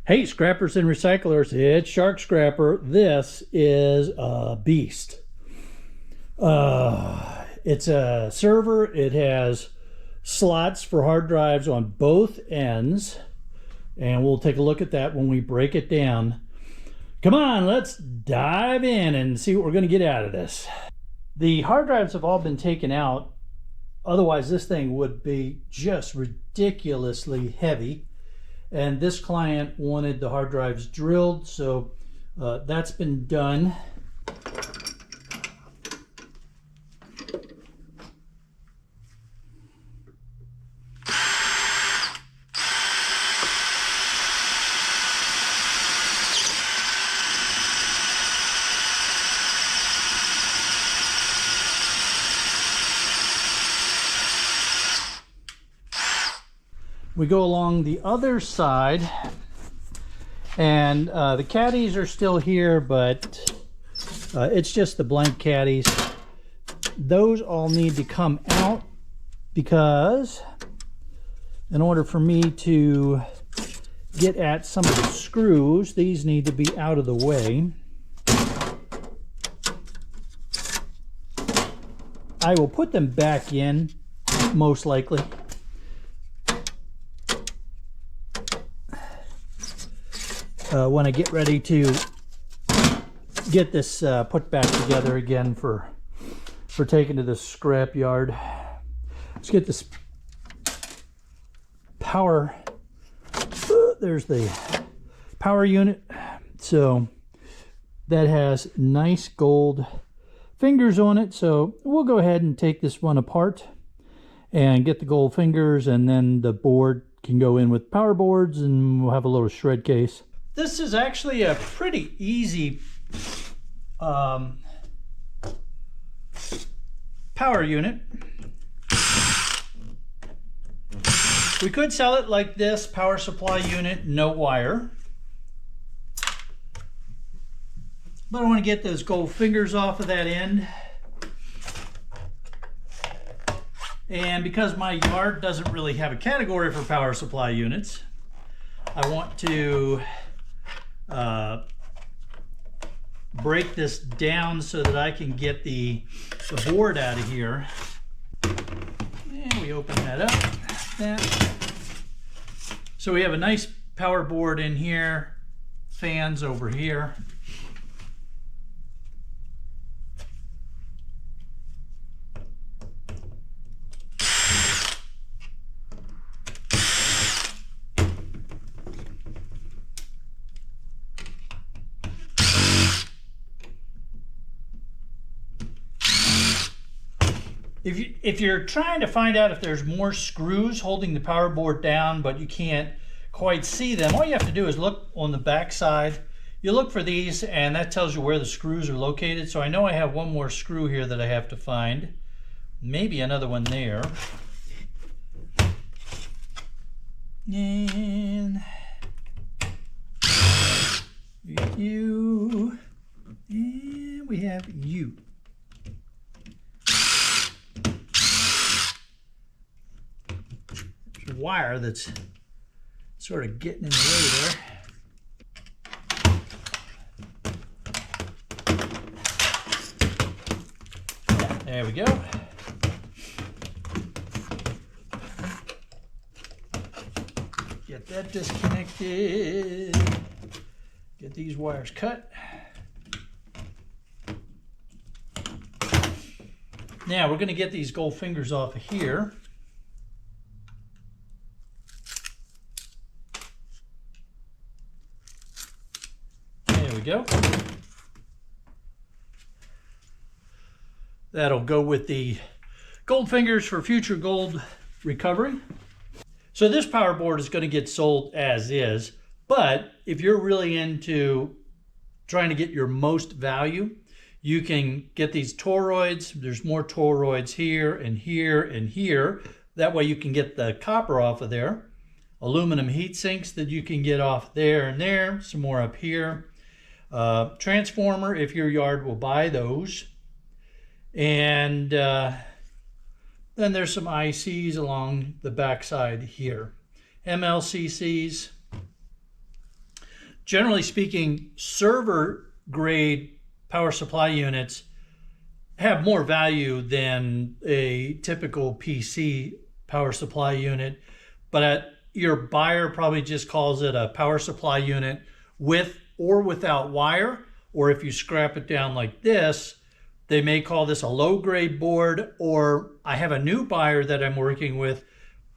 Hey, scrappers and recyclers, it's Shark Scrapper. This is a beast. It's a server. It has slots for hard drives on both ends, and we'll take a look at that when we break it down. Come on, let's dive in and see what we're going to get out of this. The hard drives have all been taken out. Otherwise, this thing would be just ridiculously heavy. And this client wanted the hard drives drilled, so that's been done. We go along the other side, and the caddies are still here, but it's just the blank caddies. Those all need to come out because in order for me to get at some of the screws, these need to be out of the way. I will put them back in, most likely. When I get ready to get this put back together again for taking to the scrap yard. Let's get this power. There's the power unit. So that has nice gold fingers on it. So we'll go ahead and take this one apart and get the gold fingers, and then the board can go in with power boards, and we'll have a little shred case. This is actually a pretty easy power unit. We could sell it like this, power supply unit, no wire. But I want to get those gold fingers off of that end. And because my yard doesn't really have a category for power supply units, I want to break this down so that I can get the board out of here. And we open that up. So we have a nice power board in here, fans over here. If you're trying to find out if there's more screws holding the power board down, but you can't quite see them, all you have to do is look on the back side. You look for these, and that tells you where the screws are located. So I know I have one more screw here that I have to find. Maybe another one there. And you. And we have you. Wire that's sort of getting in the way there. There we go. Get that disconnected. Get these wires cut. Now we're going to get these gold fingers off of here. Go. That'll go with the gold fingers for future gold recovery. So this power board is going to get sold as is, but if you're really into trying to get your most value, you can get these toroids. There's more toroids here and here and here. That way you can get the copper off of there. Aluminum heat sinks that you can get off there and there. Some more up here. Transformer, if your yard will buy those. And then there's some ICs along the backside here. MLCCs. generally speaking, server grade power supply units have more value than a typical PC power supply unit, but your buyer probably just calls it a power supply unit with or without wire, or if you scrap it down like this, they may call this a low grade board, or I have a new buyer that I'm working with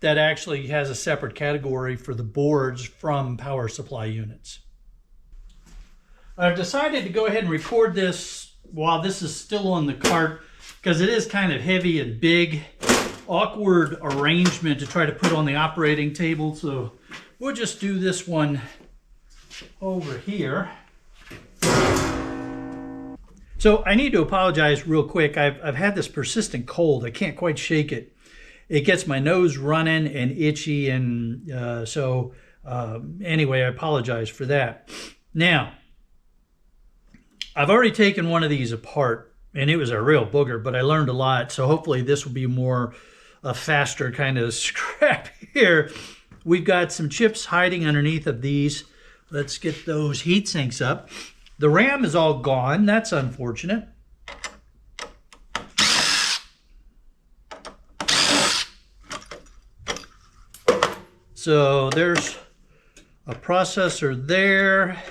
that actually has a separate category for the boards from power supply units. I've decided to go ahead and record this while this is still on the cart because it is kind of heavy and big, awkward arrangement to try to put on the operating table. So we'll just do this one over here. So I need to apologize real quick. I've had this persistent cold. I can't quite shake it. It gets my nose running and itchy, and anyway, I apologize for that. Now, I've already taken one of these apart, and it was a real booger, but I learned a lot, so hopefully this will be more a faster kind of scrap here. We've got some chips hiding underneath of these. Let's get those heat sinks up. The RAM is all gone. That's unfortunate. So there's a processor there.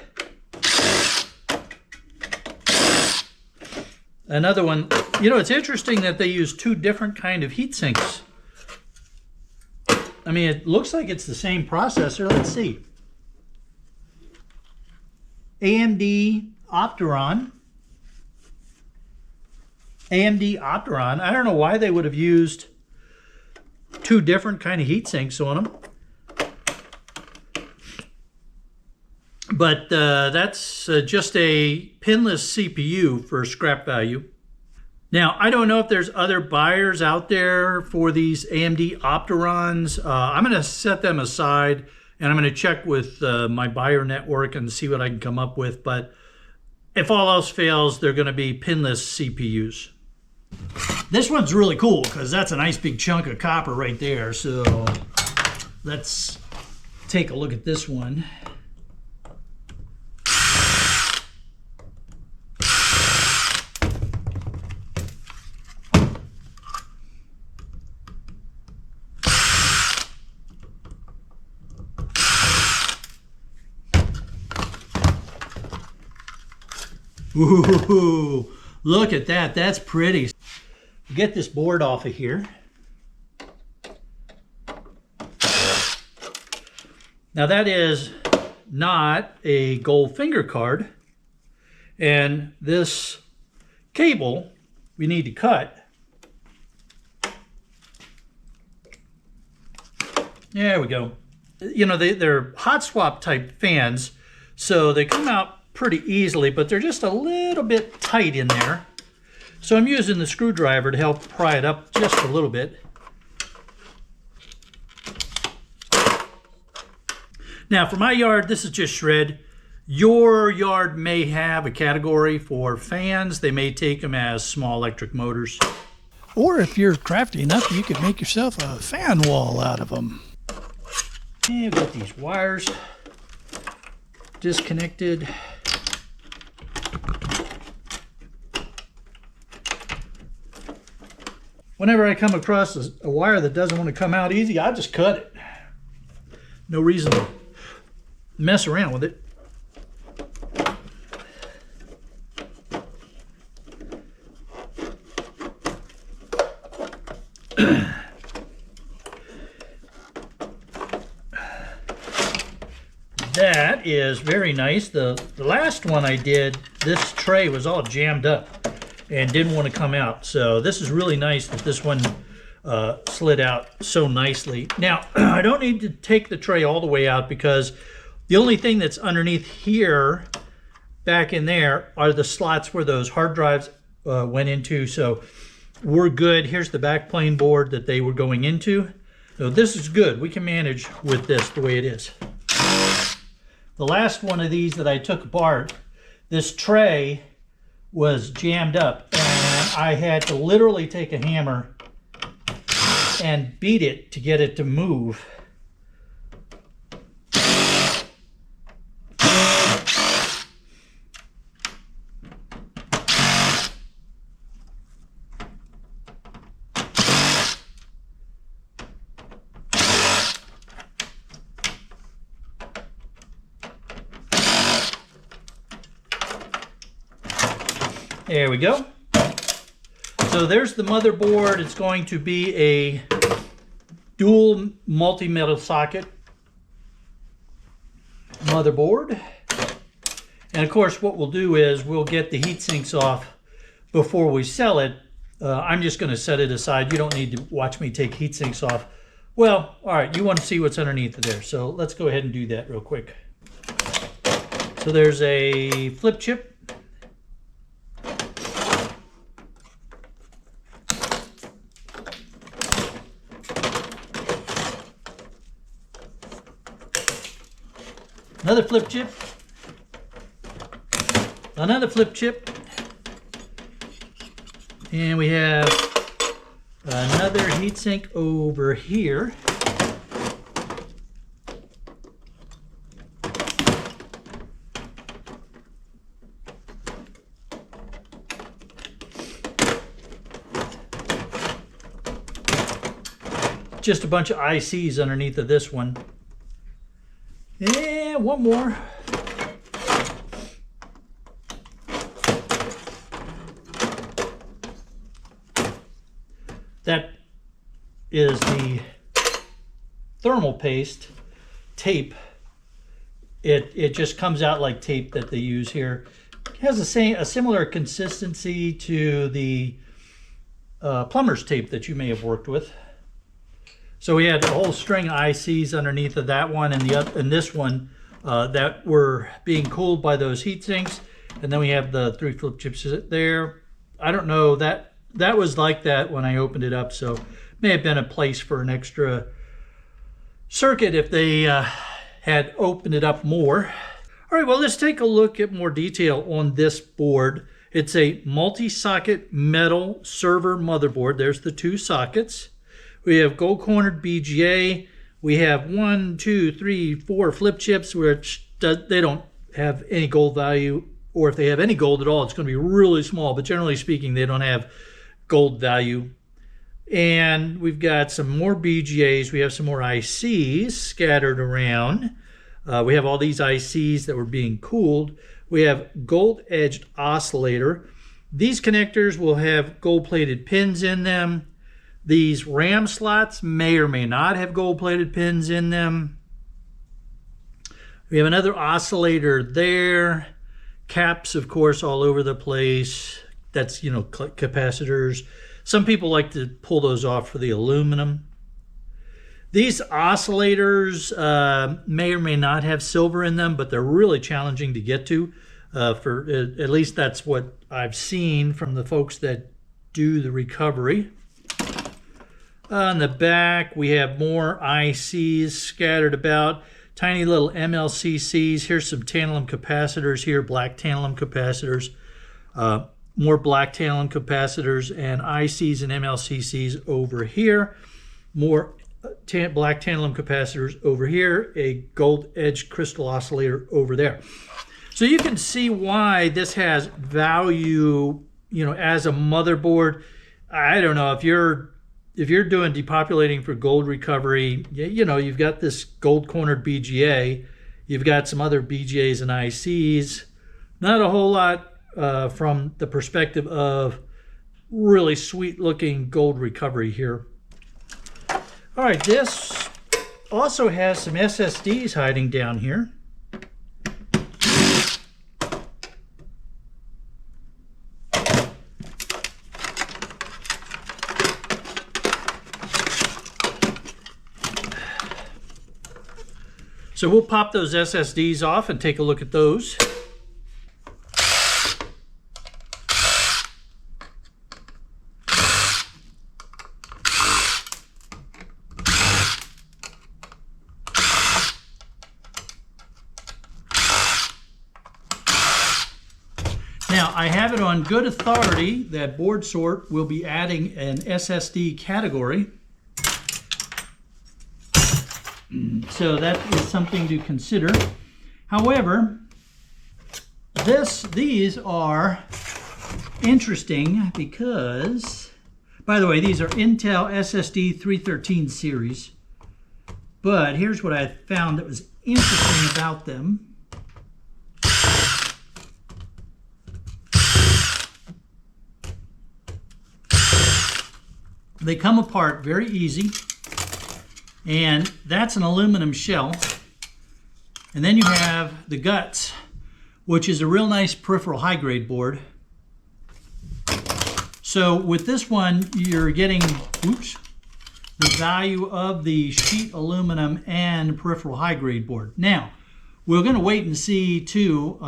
Another one. You know, it's interesting that they use two different kind of heat sinks. I mean, it looks like it's the same processor. Let's see. AMD Opteron. I don't know why they would have used two different kind of heat sinks on them. But that's just a pinless CPU for scrap value. Now, I don't know if there's other buyers out there for these AMD Opterons. I'm going to set them aside, and I'm going to check with my buyer network and see what I can come up with. But if all else fails, they're going to be pinless CPUs. This one's really cool because that's a nice big chunk of copper right there. So let's take a look at this one. Ooh, look at that. That's pretty. Get this board off of here. Now that is not a gold finger card. And this cable we need to cut. There we go. You know, they're hot swap type fans, so they come out pretty easily, but they're just a little bit tight in there. So I'm using the screwdriver to help pry it up just a little bit. Now for my yard, this is just shred. Your yard may have a category for fans. They may take them as small electric motors. Or if you're crafty enough, you could make yourself a fan wall out of them. And we've got these wires disconnected. Whenever I come across a wire that doesn't want to come out easy, I just cut it. No reason to mess around with it. That is very nice. The last one I did, this tray was all jammed up and didn't want to come out. So this is really nice that this one slid out so nicely. Now, I don't need to take the tray all the way out because the only thing that's underneath here, back in there, are the slots where those hard drives went into. So we're good. Here's the backplane board that they were going into. So this is good. We can manage with this the way it is. The last one of these that I took apart, this tray was jammed up, and I had to literally take a hammer and beat it to get it to move. There we go. So there's the motherboard. It's going to be a dual multi-metal socket motherboard. And of course, what we'll do is we'll get the heat sinks off before we sell it. I'm just going to set it aside. You don't need to watch me take heat sinks off. Well, all right, you want to see what's underneath of there. So let's go ahead and do that real quick. So there's a flip chip. Another flip chip. Another flip chip. And we have another heatsink over here. Just a bunch of ICs underneath of this one. And one more. That is the thermal paste tape. It just comes out like tape that they use here. It has a similar consistency to the plumber's tape that you may have worked with. So we had a whole string of ICs underneath of that one and this one that were being cooled by those heat sinks. And then we have the 3 flip chips there. I don't know, that was like that when I opened it up, so may have been a place for an extra circuit if they had opened it up more. All right, well, let's take a look at more detail on this board. It's a multi-socket metal server motherboard. There's the 2 sockets. We have gold-cornered BGA. We have 1, 2, 3, 4 flip chips, which they don't have any gold value, or if they have any gold at all, it's going to be really small. But generally speaking, they don't have gold value. And we've got some more BGAs. We have some more ICs scattered around. We have all these ICs that were being cooled. We have gold-edged oscillator. These connectors will have gold-plated pins in them. These RAM slots may or may not have gold-plated pins in them. We have another oscillator there. Caps, of course, all over the place. That's, you know, capacitors. Some people like to pull those off for the aluminum. These oscillators may or may not have silver in them, but they're really challenging to get to. At least that's what I've seen from the folks that do the recovery. On the back, we have more ICs scattered about, tiny little MLCCs. Here's some tantalum capacitors here, black tantalum capacitors. More black tantalum capacitors and ICs and MLCCs over here. More black tantalum capacitors over here. A gold-edged crystal oscillator over there. So you can see why this has value, you know, as a motherboard. I don't know if you're doing depopulating for gold recovery, you know, you've got this gold-cornered BGA, you've got some other BGAs and ICs, not a whole lot from the perspective of really sweet-looking gold recovery here. All right, this also has some SSDs hiding down here. So we'll pop those SSDs off and take a look at those. Now, I have it on good authority that BoardSort will be adding an SSD category. So that is something to consider. However, these are interesting because, by the way, these are Intel SSD 313 series. But here's what I found that was interesting about them. They come apart very easy. And that's an aluminum shell. And then you have the guts, which is a real nice peripheral high-grade board. So with this one, you're getting, the value of the sheet aluminum and peripheral high-grade board. Now, we're going to wait and see too.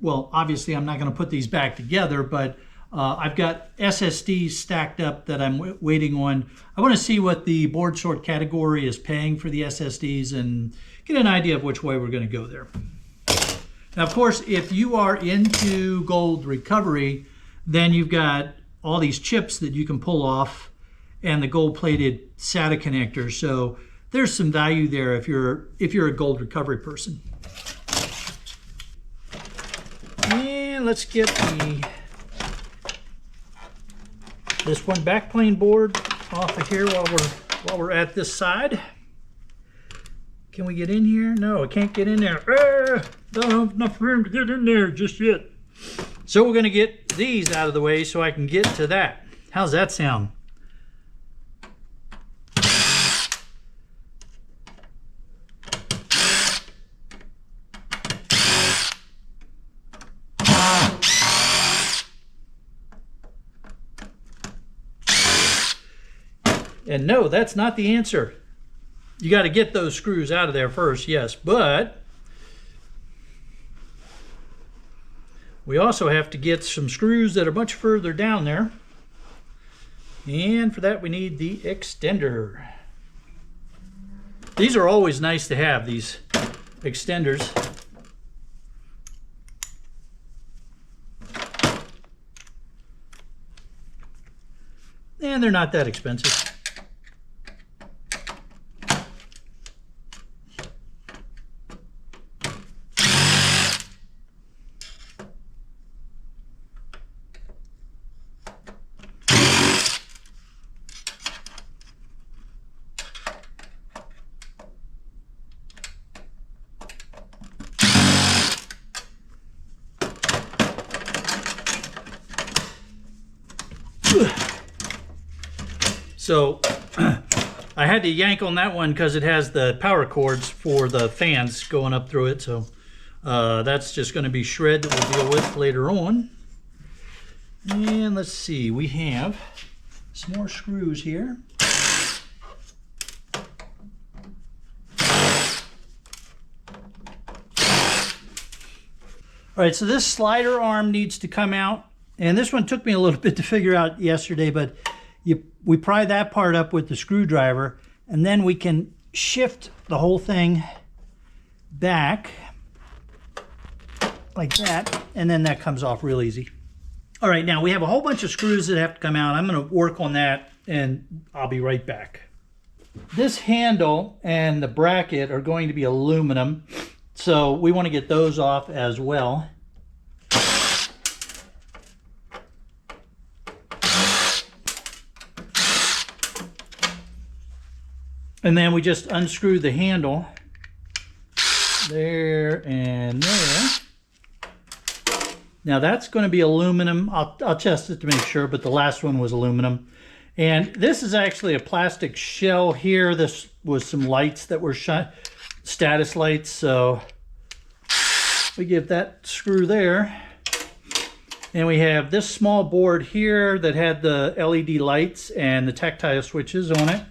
Well, obviously I'm not going to put these back together, but I've got SSDs stacked up that I'm waiting on. I want to see what the board sort category is paying for the SSDs and get an idea of which way we're going to go there. Now, of course, if you are into gold recovery, then you've got all these chips that you can pull off and the gold-plated SATA connector. So there's some value there if you're a gold recovery person. And let's get this one backplane board off of here while we're at this side. Can we get in here? No, I can't get in there. Don't have enough room to get in there just yet. So we're going to get these out of the way so I can get to that. How's that sound? And no, that's not the answer. You got to get those screws out of there first, yes, but we also have to get some screws that are much further down there. And for that, we need the extender. These are always nice to have, these extenders. And they're not that expensive. So I had to yank on that one because it has the power cords for the fans going up through it. So that's just going to be shred that we'll deal with later on. And let's see, we have some more screws here. All right, so this slider arm needs to come out. And this one took me a little bit to figure out yesterday, but we pry that part up with the screwdriver, and then we can shift the whole thing back like that, and then that comes off real easy. All right, now we have a whole bunch of screws that have to come out. I'm going to work on that, and I'll be right back. This handle and the bracket are going to be aluminum, so we want to get those off as well. And then we just unscrew the handle there and there. Now that's going to be aluminum. I'll test it to make sure, but the last one was aluminum. And this is actually a plastic shell here. This was some lights that were status lights. So we give that screw there. And we have this small board here that had the LED lights and the tactile switches on it.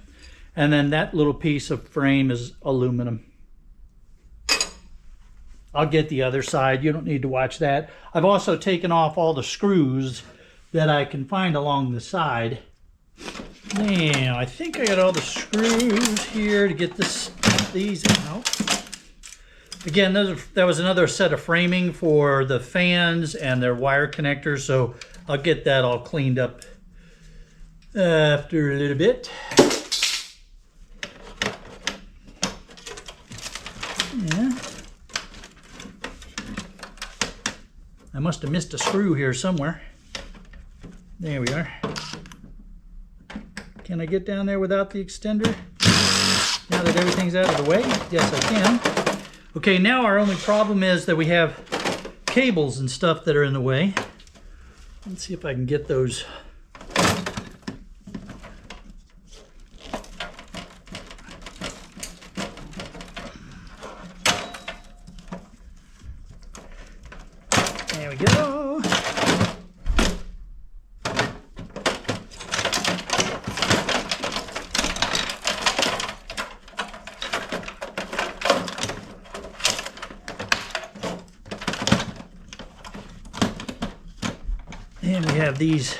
And then that little piece of frame is aluminum. I'll get the other side. You don't need to watch that. I've also taken off all the screws that I can find along the side. Now, I think I got all the screws here to get these out. Again, that was another set of framing for the fans and their wire connectors, so I'll get that all cleaned up after a little bit. Yeah. I must have missed a screw here somewhere. There we are. Can I get down there without the extender? Now that everything's out of the way? Yes, I can. Okay, now our only problem is that we have cables and stuff that are in the way. Let's see if I can get those There we go. And we have these.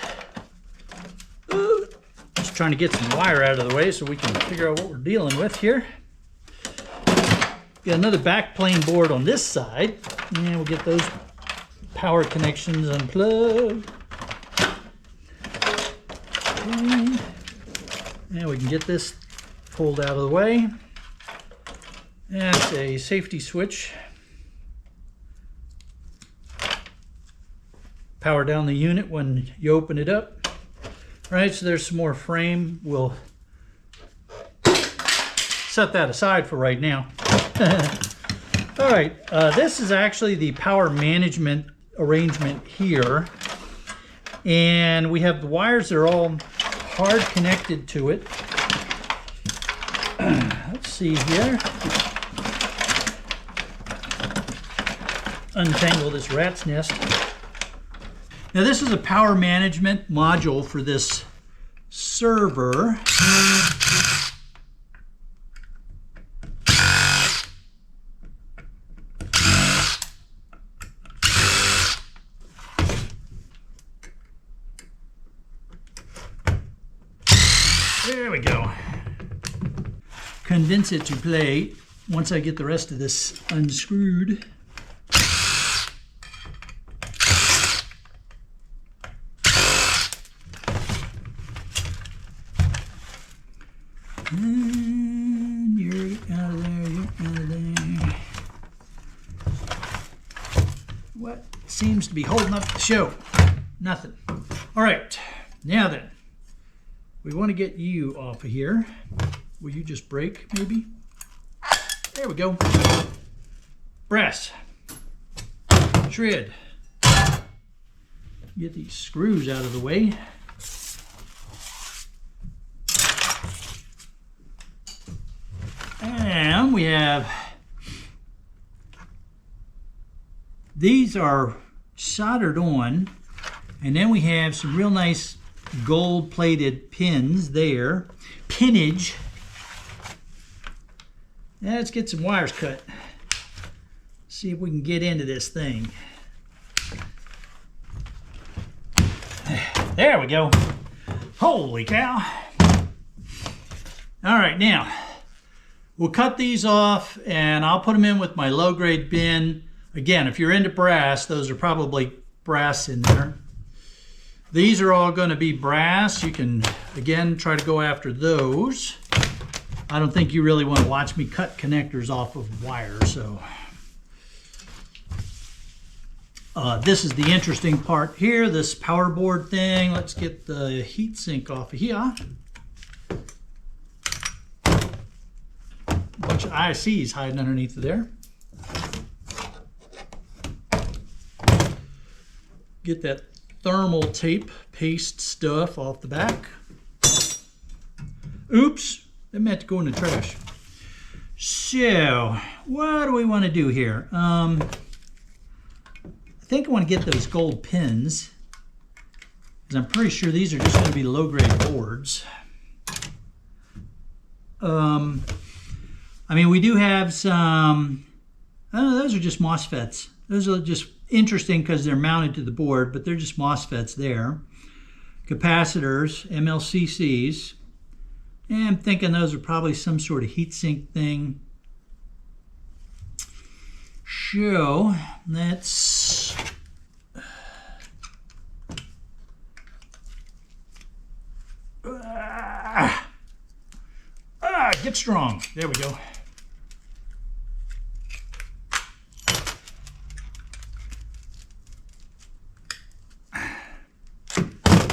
Just trying to get some wire out of the way so we can figure out what we're dealing with here. Got another backplane board on this side. And we'll get those power connections unplugged. Okay. And we can get this pulled out of the way. That's a safety switch. Power down the unit when you open it up. All right, so there's some more frame. We'll set that aside for right now. All right, this is actually the power management arrangement here. And we have the wires that are all hard connected to it. Let's see here. Untangle this rat's nest. Now this is a power management module for this server. There we go. Condense it to plate once I get the rest of this unscrewed. And you're out of there, you're out of there. What seems to be holding up the show? Nothing. All right, now then, we want to get you off of here. Will you just break, maybe? There we go. Brass. Shred. Get these screws out of the way. And we have, these are soldered on, and then we have some real nice gold plated pins there. Pinnage. Now let's get some wires cut. See if we can get into this thing. There we go. Holy cow. All right, now we'll cut these off and I'll put them in with my low grade bin. Again, if you're into brass, those are probably brass in there. These are all going to be brass. You can, again, try to go after those. I don't think you really want to watch me cut connectors off of wire, so. This is the interesting part here, this power board thing. Let's get the heat sink off of here. Bunch of ICs hiding underneath there. Get that thermal tape paste stuff off the back. Oops, that meant to go in the trash. So, what do we want to do here? I think I want to get those gold pins, because I'm pretty sure these are just going to be low-grade boards. I mean, we do have some, oh, those are just MOSFETs. Those are just interesting because they're mounted to the board, but they're just MOSFETs there. Capacitors, MLCCs, and I'm thinking those are probably some sort of heatsink thing. So let's get strong. There we go.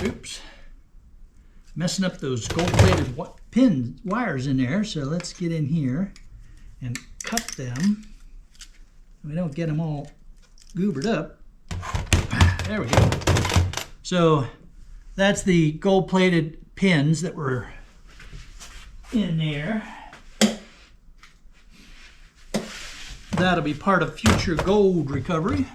Oops. Messing up those gold-plated pin wires in there. So let's get in here and cut them. We don't get them all goobered up. There we go. So that's the gold-plated pins that were in there. That'll be part of future gold recovery.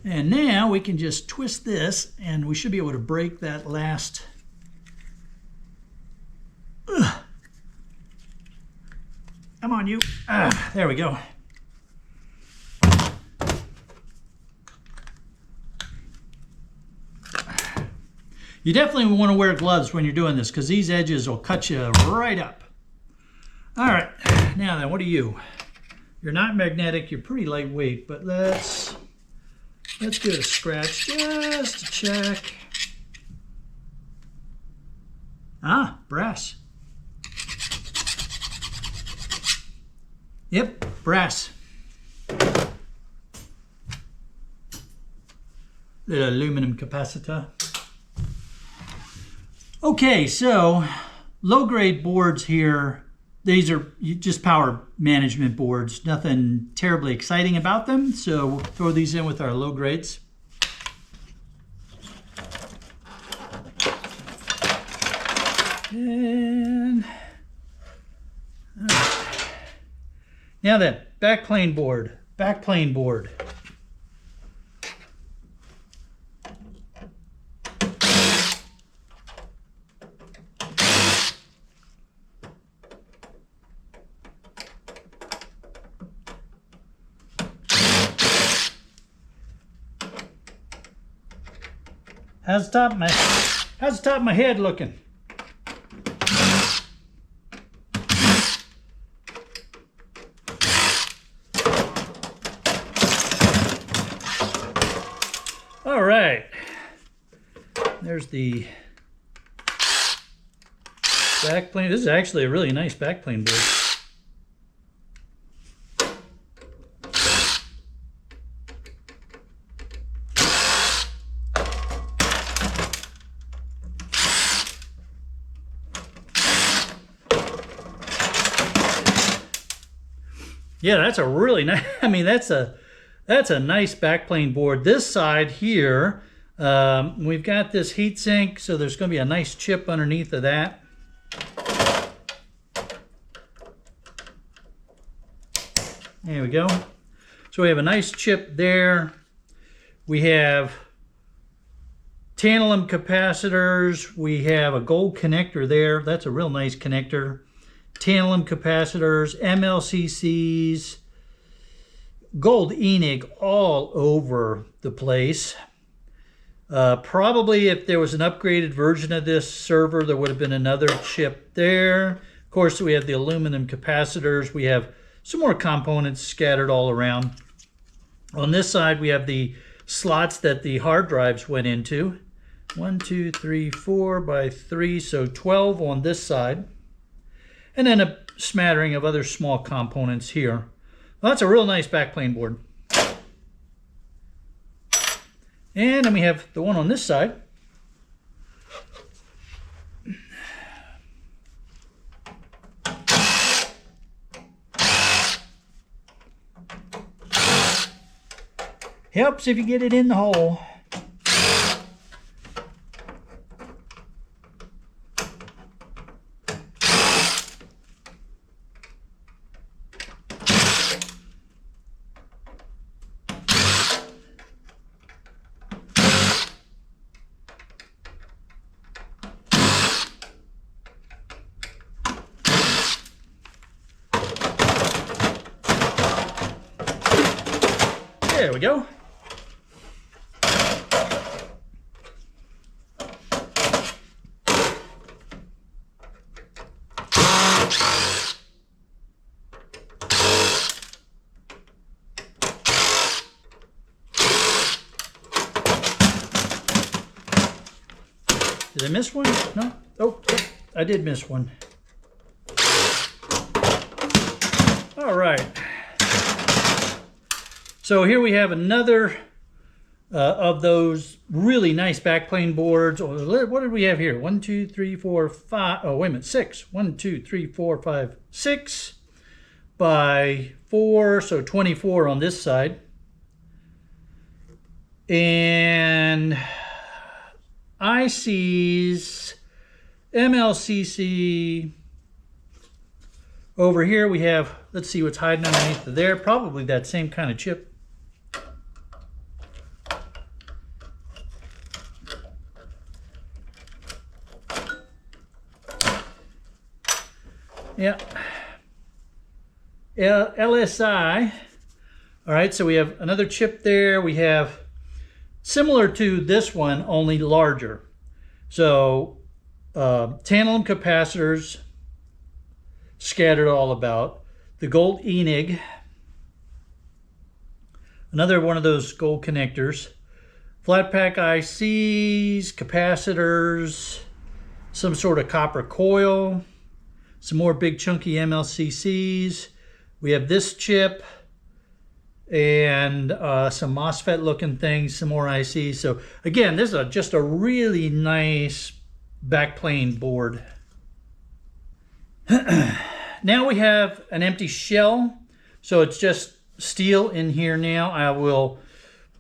And now we can just twist this and we should be able to break that last. Ugh. Come on, you. There we go. You definitely want to wear gloves when you're doing this because these edges will cut you right up. All right, now then, what are you? You're not magnetic, you're pretty lightweight, but let's give it a scratch just to check. Ah, brass. Yep, brass. Little aluminum capacitor. Okay, so low-grade boards here. These are just power management boards. Nothing terribly exciting about them, so we'll throw these in with our low grades. And now then, backplane board. Backplane board. How's the top of my head looking? All right. There's the backplane. This is actually a really nice backplane board. Yeah, that's a really nice, I mean, that's a nice backplane board. This side here, we've got this heat sink, so there's going to be a nice chip underneath of that. There we go. So we have a nice chip there. We have tantalum capacitors. We have a gold connector there. That's a real nice connector. Tantalum capacitors, MLCCs, gold Enig all over the place. Probably if there was an upgraded version of this server, there would have been another chip there. Of course, we have the aluminum capacitors. We have some more components scattered all around. On this side, we have the slots that the hard drives went into. 1, 2, 3, 4 by 3, so 12 on this side. And then a smattering of other small components here. Well, that's a real nice backplane board. And then we have the one on this side. Helps if you get it in the hole. There we go. Did I miss one? No? Oh, I did miss one. All right. So here we have another of those really nice backplane boards. What did we have here? 1, 2, 3, 4, 5. Oh, wait a minute. 6. 1, 2, 3, 4, 5, 6 by 4. So 24 on this side. And ICs, MLCC. Over here we have, let's see what's hiding underneath there. Probably that same kind of chip. Yeah. LSI. All right, so we have another chip there. We have similar to this one, only larger. So tantalum capacitors scattered all about. The gold Enig. Another one of those gold connectors. Flat pack ICs, capacitors, some sort of copper coil, some more big chunky MLCCs. We have this chip and some MOSFET looking things, some more ICs. So again, this is just a really nice backplane board. Now we have an empty shell. So it's just steel in here now. I will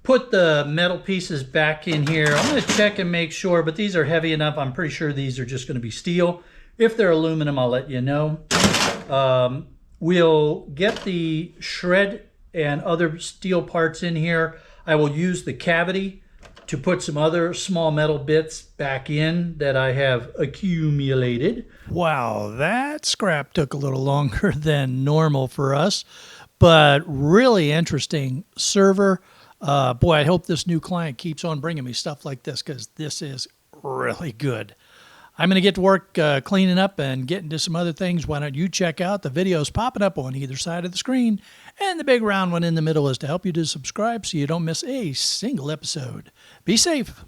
put the metal pieces back in here. I'm going to check and make sure, but these are heavy enough. I'm pretty sure these are just going to be steel. If they're aluminum, I'll let you know. We'll get the shred and other steel parts in here. I will use the cavity to put some other small metal bits back in that I have accumulated. Wow, that scrap took a little longer than normal for us, but really interesting server. Boy, I hope this new client keeps on bringing me stuff like this because this is really good. I'm going to get to work cleaning up and getting to some other things. Why don't you check out the videos popping up on either side of the screen? And the big round one in the middle is to help you to subscribe so you don't miss a single episode. Be safe.